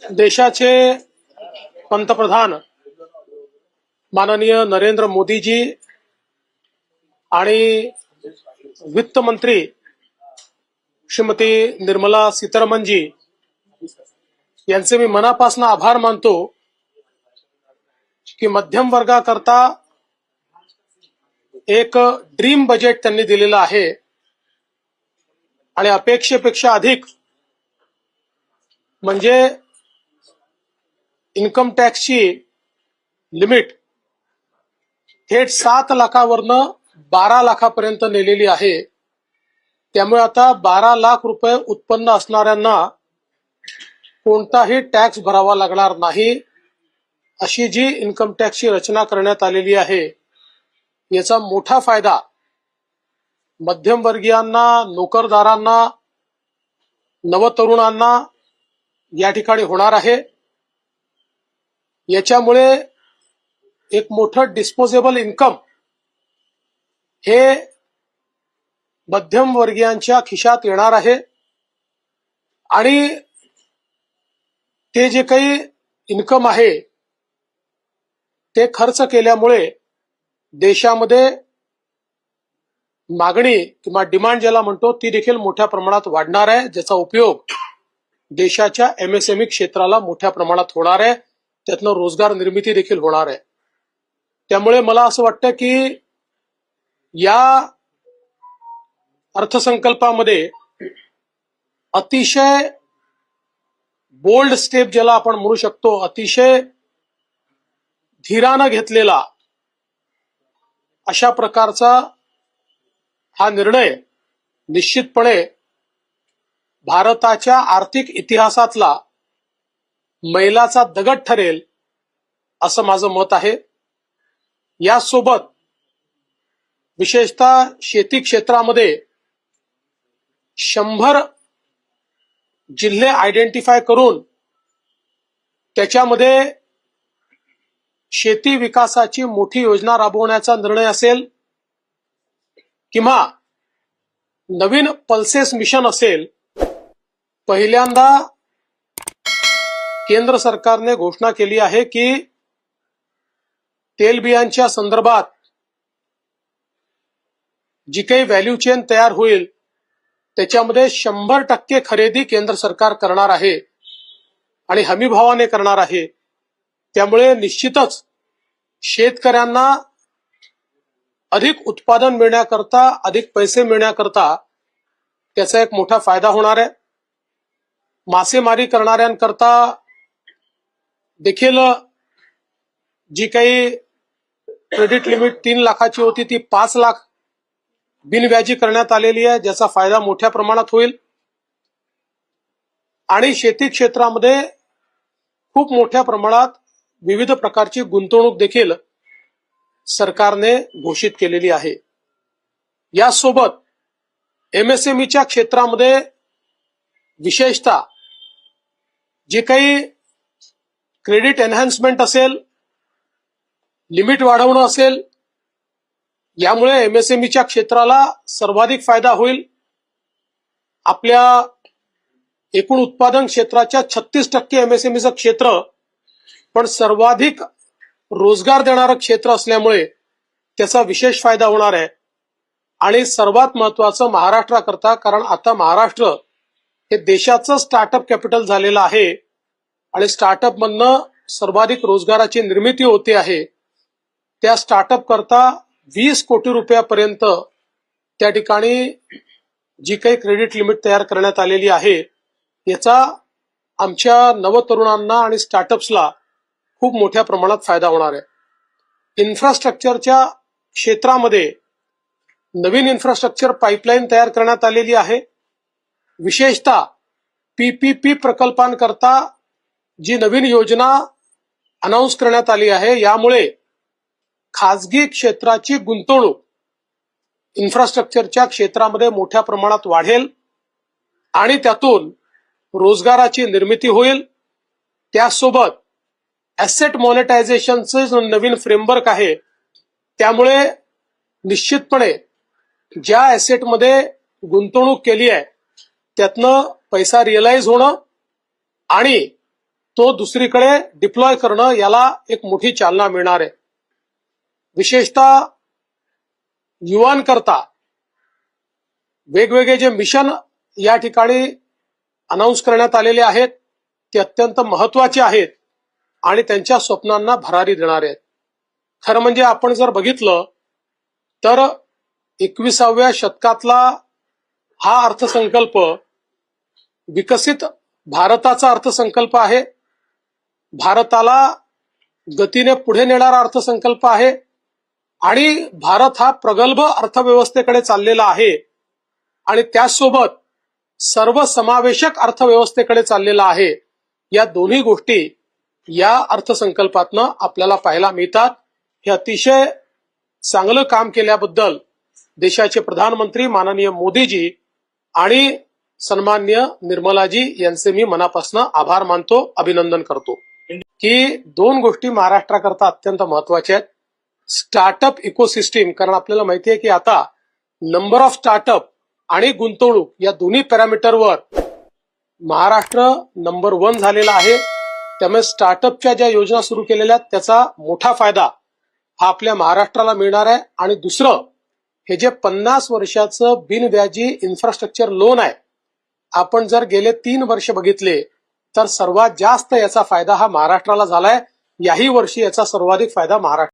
देशाचे पंतप्रधान माननीय नरेंद्र मोदीजी आणि वित्त मंत्री श्रीमती निर्मला सीतारमणजी यांचे मी मनापासून आभार मानतो की मध्यम वर्गाकरता एक ड्रीम बजेट त्यांनी दिलेलं आहे आणि अपेक्षेपेक्षा अधिक म्हणजे इन्कम टॅक्सची लिमिट थेट 7 लाखावरनं 12 लाखापर्यंत नेलेली आहे। त्यामुळे आता 12 लाख रुपये उत्पन्न असणाऱ्यांना कोणताही टॅक्स भरावा लागणार नाही अशी जी इन्कम टॅक्सची रचना करण्यात आलेली आहे याचा मोठा फायदा मध्यमवर्गीयांना, नोकरदारांना, नवतरुणांना या ठिकाणी होणार आहे। याच्यामुळे एक मोठं डिस्पोजेबल इन्कम हे मध्यम वर्गीयांच्या खिशात येणार आहे आणि ते जे काही इन्कम आहे ते खर्च केल्यामुळे देशामध्ये मागणी किंवा डिमांड ज्याला म्हणतो ती देखील मोठ्या प्रमाणात वाढणार आहे, ज्याचा उपयोग देशाच्या एमएसएमई क्षेत्राला मोठ्या प्रमाणात होणार आहे, त्यातनं रोजगार निर्मिती देखील होणार आहे। त्यामुळे मला असं वाटतं की या अर्थसंकल्पामध्ये अतिशय बोल्ड स्टेप ज्याला आपण म्हणू शकतो, अतिशय धीरानं घेतलेला अशा प्रकारचा हा निर्णय निश्चितपणे भारताच्या आर्थिक इतिहासातला मैलाचा दगड ठरेल असं माझं मत आहे। यासोबत विशेषतः शेती क्षेत्रामध्ये 100 जिल्हे आयडेंटिफाय करून त्याच्यामध्ये शेती विकासाची मोठी योजना राबवण्याचा निर्णय असेल किंवा नवीन पल्सेस मिशन असेल, पहिल्यांदा केंद्र सरकारने घोषणा केली आहे की तेलबियांच्या संदर्भात जी काही व्हॅल्यू चेन तयार होईल त्याच्यामध्ये 100% खरेदी केंद्र सरकार करणार आहे आणि हमी भावाने करणार आहे। त्यामुळे निश्चितच शेतकऱ्यांना अधिक उत्पादन मिळण्याकरता, अधिक पैसे मिळण्याकरता त्याचा एक मोठा फायदा होणार आहे। मासेमारी करणाऱ्यांकरता देखील जी काही क्रेडिट लिमिट 3 लाखाची होती ती 5 लाख बिनव्याजी करण्यात आलेली आहे, ज्याचा फायदा मोठ्या प्रमाणात होईल। आणि शेती क्षेत्रामध्ये खूप मोठ्या प्रमाणात विविध प्रकारची गुंतवणूक देखील सरकारने घोषित केलेली आहे। यासोबत एमएसएमईच्या क्षेत्रामध्ये विशेषतः जे काही क्रेडिट एनहान्समेंट असेल, लिमिट वाढवणं असेल, यामुळे एमएसएमईच्या क्षेत्राला सर्वाधिक फायदा होईल। आपल्या एकूण उत्पादन क्षेत्राच्या 36% एमएसएमईचं क्षेत्र पण सर्वाधिक रोजगार देणारं क्षेत्र असल्यामुळे त्याचा विशेष फायदा होणार आहे। आणि सर्वात महत्वाचं महाराष्ट्राकरता, कारण आता महाराष्ट्र हे देशाचं स्टार्टअप कॅपिटल झालेलं आहे आणि स्टार्टअप मधनं सर्वाधिक रोजगाराची निर्मिती होते आहे। त्या स्टार्टअप करता 20 कोटी रुपयापर्यंत त्या ठिकाणी जी काही क्रेडिट लिमिट तयार करण्यात आलेली आहे याचा आमच्या नवतरुणांना आणि स्टार्टअप्सला खूप मोठ्या प्रमाणात फायदा होणार आहे। इन्फ्रास्ट्रक्चरच्या क्षेत्रामध्ये नवीन इन्फ्रास्ट्रक्चर पाईपलाईन तयार करण्यात आलेली आहे। विशेषतः पीपीपी प्रकल्पांकरता जी नवीन योजना अनाउन्स करण्यात आली आहे, यामुळे खासगी क्षेत्राची गुंतवणूक इन्फ्रास्ट्रक्चरच्या क्षेत्रामध्ये मोठ्या प्रमाणात वाढेल आणि त्यातून रोजगाराची निर्मिती होईल। त्यासोबत ऍसेट मॉनिटायझेशनचं नवीन फ्रेमवर्क आहे, त्यामुळे निश्चितपणे ज्या ऍसेटमध्ये गुंतवणूक केली आहे त्यातनं पैसा रिअलाइज होणं आणि तो दुसरीकडे डिप्लॉय करणं, याला एक मोठी चालना मिळणार आहे. विशेषतः युवांकरता वेगवेगळे जे मिशन या ठिकाणी अनाउन्स करण्यात आलेले आहेत ते अत्यंत महत्वाचे आहेत आणि त्यांच्या स्वप्नांना भरारी देणारे आहेत. खरं म्हणजे आपण जर बघितलं तर 21व्या शतकातला हा अर्थसंकल्प विकसित भारताचा अर्थसंकल्प आहे. भारताला गतीने पुढे नेणारा अर्थसंकल्प आहे आणि भारत हा प्रगल्भ अर्थव्यवस्थेकडे चाललेला आहे आणि त्याचसोबत सर्वसमावेशक अर्थव्यवस्थेकडे चाललेला आहे. या दोन्ही गोष्टी या अर्थसंकल्पातनं आपल्याला पाहायला मिळतात. हे अतिशय चांगलं काम केल्याबद्दल देशाचे प्रधानमंत्री माननीय मोदीजी आणि सन्माननीय निर्मलाजी यांचे मी मनापासून आभार मानतो, अभिनंदन करतो. की दोन गोष्टी महाराष्ट्राकरता अत्यंत महत्वाच्या आहेत. स्टार्टअप इकोसिस्टीम, कारण आपल्याला माहिती आहे की आता नंबर ऑफ स्टार्टअप आणि गुंतवणूक या दोन्ही पॅरामीटरवर महाराष्ट्र नंबर 1 झालेला आहे. त्यामुळे स्टार्टअपच्या ज्या योजना सुरू केलेल्या आहेत त्याचा मोठा फायदा हा आपल्या महाराष्ट्राला मिळणार आहे. आणि दुसरं, हे जे 50 वर्षाचं बिनव्याजी इन्फ्रास्ट्रक्चर लोन आहे, आपण जर गेले 3 वर्ष बघितले तर सर्वात जास्त याचा फायदा हा महाराष्ट्राला झालाय. याही वर्षी याचा सर्वाधिक फायदा महाराष्ट्र